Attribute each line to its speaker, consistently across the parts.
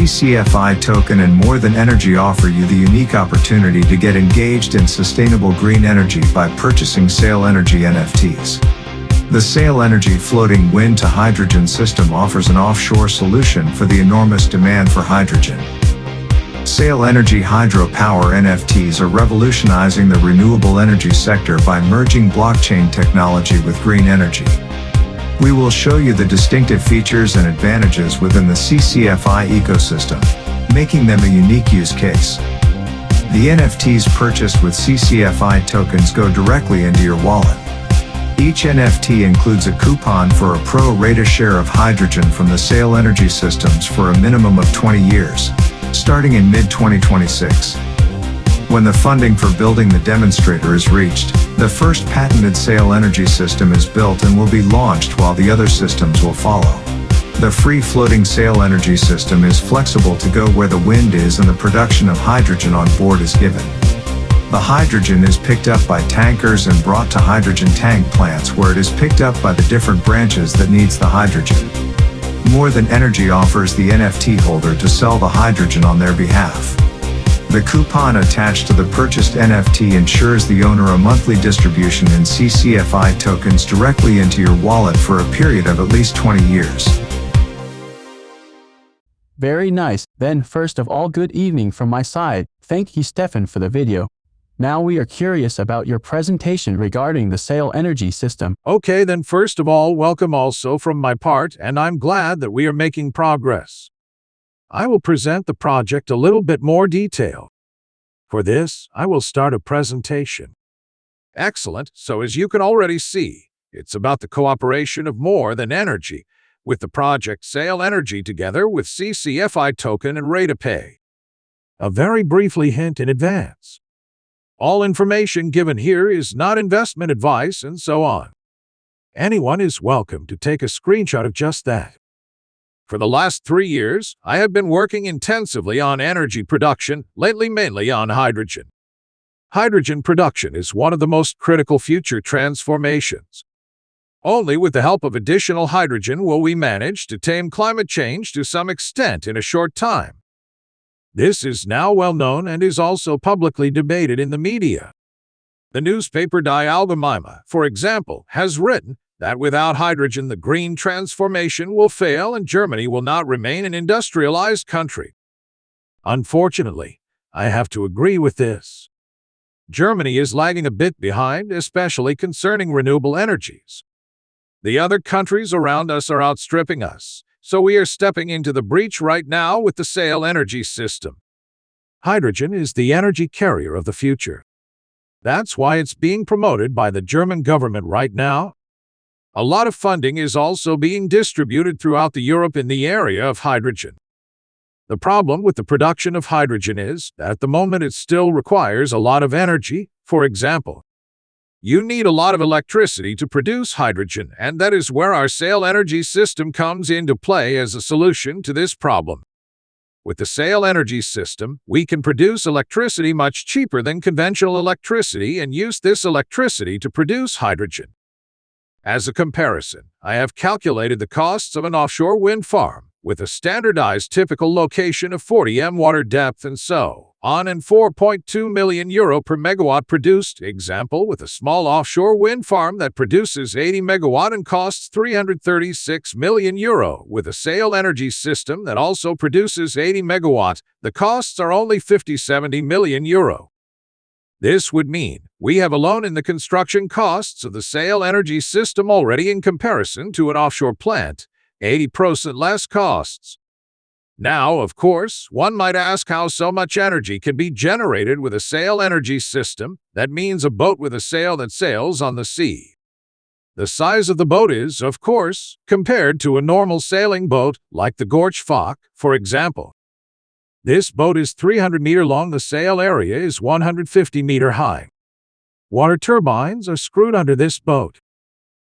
Speaker 1: CCFi token and More Than Energy offer you the unique opportunity to get engaged in sustainable green energy by purchasing Sail Energy NFTs. The Sail Energy floating wind to hydrogen system offers an offshore solution for the enormous demand for hydrogen. Sail Energy hydropower NFTs are revolutionizing the renewable energy sector by merging blockchain technology with green energy. We will show you the distinctive features and advantages within the CCFi ecosystem, making them a unique use case. The NFTs purchased with CCFi tokens go directly into your wallet. Each NFT includes a coupon for a pro rata share of hydrogen from the Sail Energy systems for a minimum of 20 years, starting in mid-2026. When the funding for building the demonstrator is reached, the first patented Sail Energy system is built and will be launched while the other systems will follow. The free floating Sail Energy system is flexible to go where the wind is and the production of hydrogen on board is given. The hydrogen is picked up by tankers and brought to hydrogen tank plants where it is picked up by the different branches that needs the hydrogen. More Than Energy offers the NFT holder to sell the hydrogen on their behalf. The coupon attached to the purchased NFT ensures the owner a monthly distribution in CCFi tokens directly into your wallet for a period of at least 20 years.
Speaker 2: Very nice. Then first of all, good evening from my side. Thank you, Stefan, for the video. Now we are curious about your presentation regarding the Sail Energy system.
Speaker 3: Okay, then first of all, welcome also from my part, and I'm glad that we are making progress. I will present the project a little bit more detail. For this, I will start a presentation. Excellent, so as you can already see, it's about the cooperation of More Than Energy with the project Sail Energy together with CCFi-Token and RatePay. A very briefly hint in advance. All information given here is not investment advice and so on. Anyone is welcome to take a screenshot of just that. For the last 3 years, I have been working intensively on energy production, lately mainly on hydrogen. Hydrogen production is one of the most critical future transformations. Only with the help of additional hydrogen will we manage to tame climate change to some extent in a short time. This is now well known and is also publicly debated in the media. The newspaper Die Allgemeine, for example, has written that without hydrogen the green transformation will fail and Germany will not remain an industrialized country. Unfortunately, I have to agree with this. Germany is lagging a bit behind, especially concerning renewable energies. The other countries around us are outstripping us. So we are stepping into the breach right now with the Sail Energy system. Hydrogen is the energy carrier of the future. That's why it's being promoted by the German government right now. A lot of funding is also being distributed throughout Europe in the area of hydrogen. The problem with the production of hydrogen is that at the moment it still requires a lot of energy. For example, you need a lot of electricity to produce hydrogen, and that is where our Sail Energy system comes into play as a solution to this problem. With the Sail Energy system, we can produce electricity much cheaper than conventional electricity and use this electricity to produce hydrogen. As a comparison, I have calculated the costs of an offshore wind farm with a standardized typical location of 40 m water depth and so on, and 4.2 million euro per megawatt produced. Example, with a small offshore wind farm that produces 80 megawatt and costs 336 million euro. With a Sail Energy system that also produces 80 megawatt, the costs are only 50-70 million euro. This would mean we have alone in the construction costs of the Sail Energy system already in comparison to an offshore plant, 80% less costs. Now, of course, one might ask how so much energy can be generated with a Sail Energy system. That means a boat with a sail that sails on the sea. The size of the boat is, of course, compared to a normal sailing boat, like the Gorch Fock, for example. This boat is 300 meter long, the sail area is 150 meter high. Water turbines are screwed under this boat.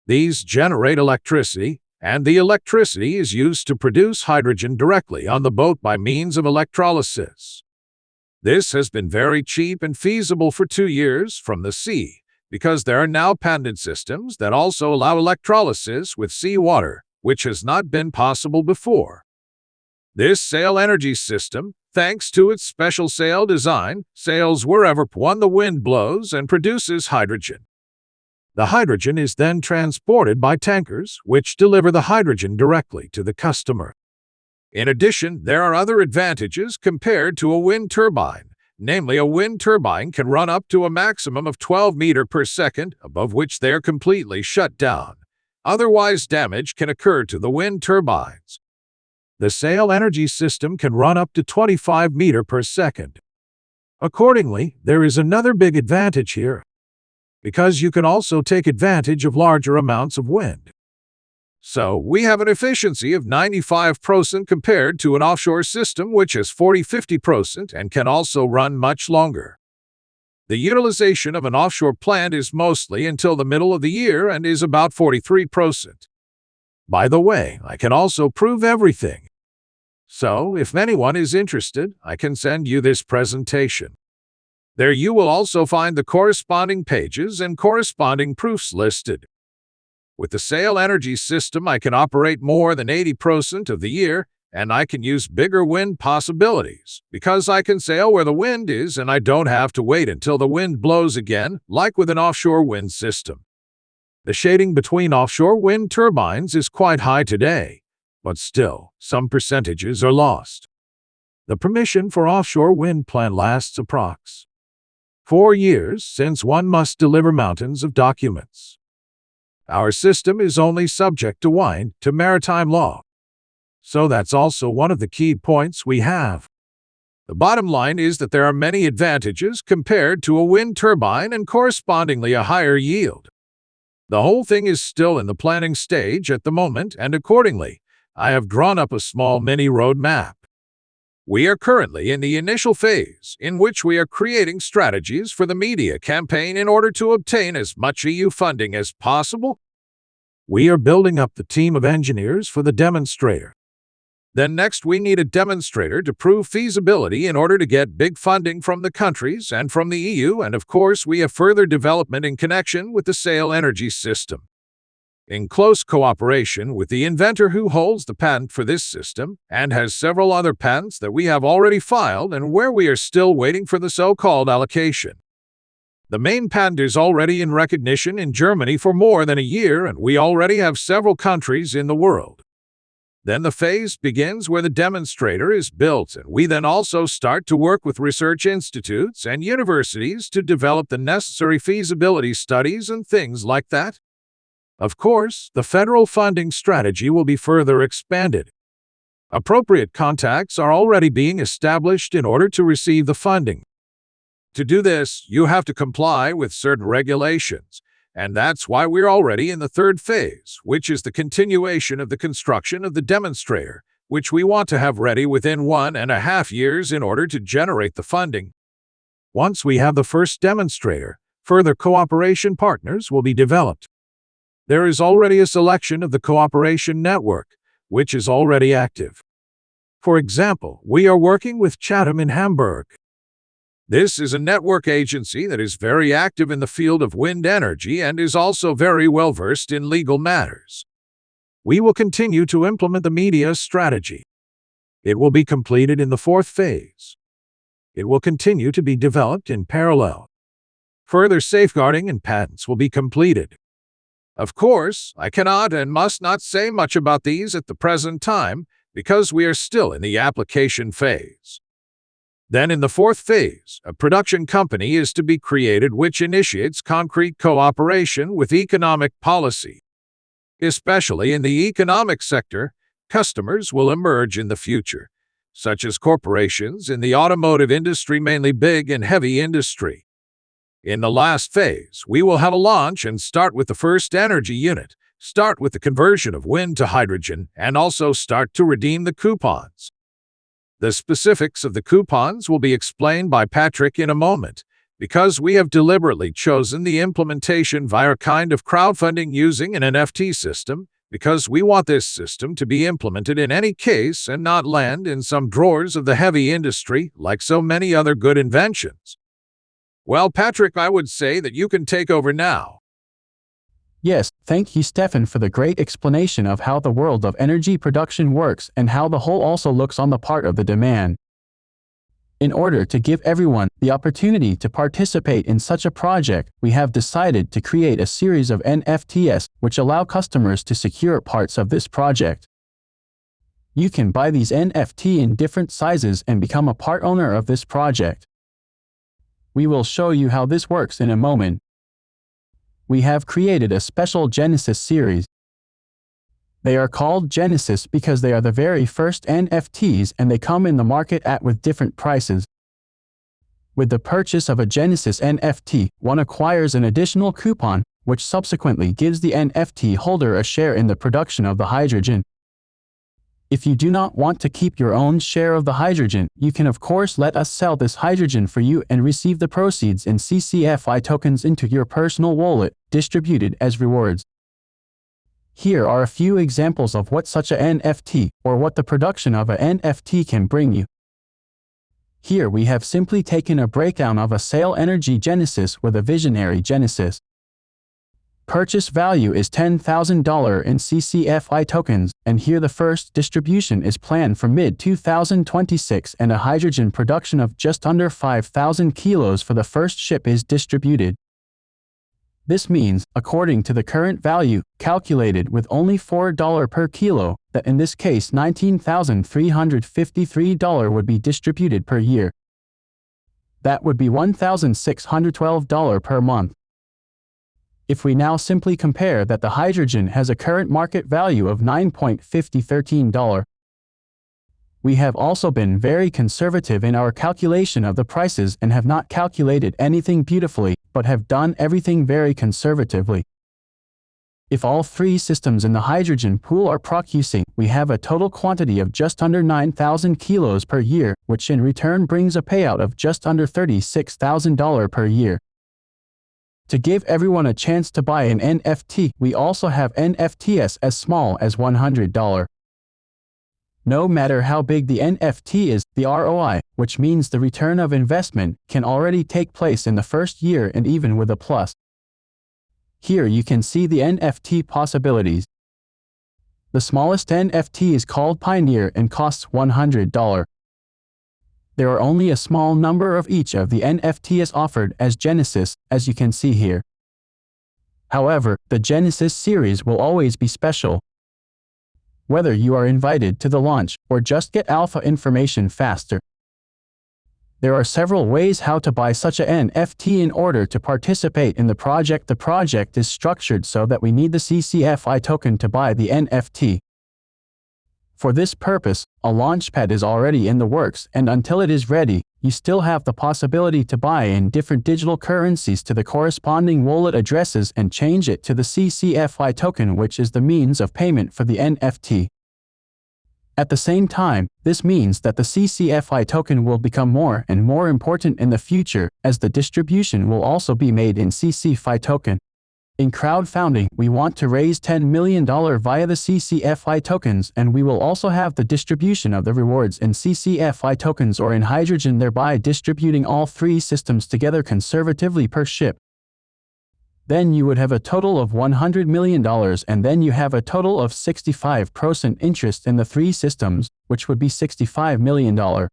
Speaker 3: These generate electricity, and the electricity is used to produce hydrogen directly on the boat by means of electrolysis. This has been very cheap and feasible for 2 years from the sea, because there are now patented systems that also allow electrolysis with seawater, which has not been possible before. This sail energy system, thanks to its special sail design, sails wherever the wind blows and produces hydrogen. The hydrogen is then transported by tankers, which deliver the hydrogen directly to the customer. In addition, there are other advantages compared to a wind turbine. Namely, a wind turbine can run up to a maximum of 12 meters per second, above which they are completely shut down. Otherwise, damage can occur to the wind turbines. The sail energy system can run up to 25 meters per second. Accordingly, there is another big advantage here, because you can also take advantage of larger amounts of wind. So, we have an efficiency of 95% compared to an offshore system which is 40–50% and can also run much longer. The utilization of an offshore plant is mostly until the middle of the year and is about 43%. By the way, I can also prove everything. So, if anyone is interested, I can send you this presentation. There you will also find the corresponding pages and corresponding proofs listed. With the sail energy system, I can operate more than 80% of the year, and I can use bigger wind possibilities, because I can sail where the wind is and I don't have to wait until the wind blows again, like with an offshore wind system. The shading between offshore wind turbines is quite high today, but still, some percentages are lost. The permission for offshore wind plant lasts approx. 4 years, since one must deliver mountains of documents. Our system is only subject to maritime law. So that's also one of the key points we have. The bottom line is that there are many advantages compared to a wind turbine and correspondingly a higher yield. The whole thing is still in the planning stage at the moment, and accordingly, I have drawn up a small mini roadmap. We are currently in the initial phase, in which we are creating strategies for the media campaign in order to obtain as much EU funding as possible. We are building up the team of engineers for the demonstrator. Then next we need a demonstrator to prove feasibility in order to get big funding from the countries and from the EU, and of course we have further development in connection with the sail energy system. In close cooperation with the inventor who holds the patent for this system and has several other patents that we have already filed and where we are still waiting for the so-called allocation. The main patent is already in recognition in Germany for more than a year, and we already have several countries in the world. Then the phase begins where the demonstrator is built, and we then also start to work with research institutes and universities to develop the necessary feasibility studies and things like that. Of course, the federal funding strategy will be further expanded. Appropriate contacts are already being established in order to receive the funding. To do this, you have to comply with certain regulations. And that's why we're already in the third phase, which is the continuation of the construction of the demonstrator, which we want to have ready within 1.5 years in order to generate the funding. Once we have the first demonstrator, further cooperation partners will be developed. There is already a selection of the cooperation network, which is already active. For example, we are working with Chatham in Hamburg. This is a network agency that is very active in the field of wind energy and is also very well versed in legal matters. We will continue to implement the media strategy. It will be completed in the fourth phase. It will continue to be developed in parallel. Further safeguarding and patents will be completed. Of course, I cannot and must not say much about these at the present time because we are still in the application phase. Then in the fourth phase, a production company is to be created which initiates concrete cooperation with economic policy. Especially in the economic sector, customers will emerge in the future, such as corporations in the automotive industry, mainly big and heavy industry. In the last phase, we will have a launch and start with the first energy unit, start with the conversion of wind to hydrogen, and also start to redeem the coupons. The specifics of the coupons will be explained by Patrick in a moment, because we have deliberately chosen the implementation via a kind of crowdfunding using an NFT system, because we want this system to be implemented in any case and not land in some drawers of the heavy industry like so many other good inventions. Well, Patrick, I would say that you can take over now.
Speaker 2: Yes, Thank you, Stefan, for the great explanation of how the world of energy production works and how the whole also looks on the part of the demand. In order to give everyone the opportunity to participate in such a project, we have decided to create a series of NFTs which allow customers to secure parts of this project. You can buy these NFT in different sizes and become a part owner of this project. We will show you how this works in a moment. We have created a special Genesis series. They are called Genesis because they are the very first NFTs and they come in the market with different prices. With the purchase of a Genesis NFT, one acquires an additional coupon, which subsequently gives the NFT holder a share in the production of the hydrogen. If you do not want to keep your own share of the hydrogen, you can of course let us sell this hydrogen for you and receive the proceeds in CCFi tokens into your personal wallet, distributed as rewards. Here are a few examples of what such a NFT, or what the production of a NFT can bring you. Here we have simply taken a breakdown of a sale energy Genesis with a visionary Genesis. Purchase value is $10,000 in CCFi tokens, and here the first distribution is planned for mid-2026 and a hydrogen production of just under 5,000 kilos for the first ship is distributed. This means, according to the current value, calculated with only $4 per kilo, that in this case $19,353 would be distributed per year. That would be $1,612 per month. If we now simply compare that the hydrogen has a current market value of $9.5013. We have also been very conservative in our calculation of the prices and have not calculated anything beautifully, but have done everything very conservatively. If all three systems in the hydrogen pool are producing, we have a total quantity of just under 9,000 kilos per year, which in return brings a payout of just under $36,000 per year. To give everyone a chance to buy an NFT, we also have NFTs as small as $100. No matter how big the NFT is, the ROI, which means the return of investment, can already take place in the first year and even with a plus. Here you can see the NFT possibilities. The smallest NFT is called Pioneer and costs $100. There are only a small number of each of the NFTs offered as Genesis, as you can see here. However, the Genesis series will always be special. Whether you are invited to the launch or just get alpha information faster. There are several ways how to buy such an NFT in order to participate in the project. The project is structured so that we need the CCFi token to buy the NFT. For this purpose, a launchpad is already in the works, and until it is ready, you still have the possibility to buy in different digital currencies to the corresponding wallet addresses and change it to the CCFi token, which is the means of payment for the NFT. At the same time, this means that the CCFi token will become more and more important in the future, as the distribution will also be made in CCFi token. In crowdfunding, we want to raise $10 million via the CCFi tokens, and we will also have the distribution of the rewards in CCFi tokens or in hydrogen, thereby distributing all three systems together conservatively per ship. Then you would have a total of $100 million, and then you have a total of 65% interest in the three systems, which would be $65 million.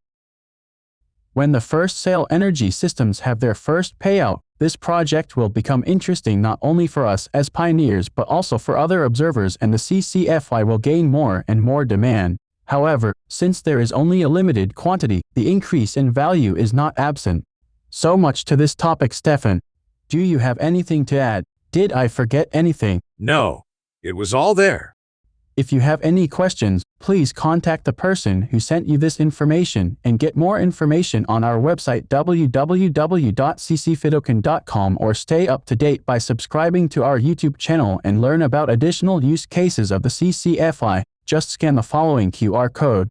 Speaker 2: When the first sale energy systems have their first payout, this project will become interesting not only for us as pioneers but also for other observers, and the CCFi will gain more and more demand. However, since there is only a limited quantity, the increase in value is not absent. So much to this topic, Stefan. Do you have anything to add? Did I forget anything?
Speaker 3: No, it was all there.
Speaker 2: If you have any questions, please contact the person who sent you this information and get more information on our website www.CCFi-Token.com, or stay up to date by subscribing to our YouTube channel and learn about additional use cases of the CCFi. Just scan the following QR code.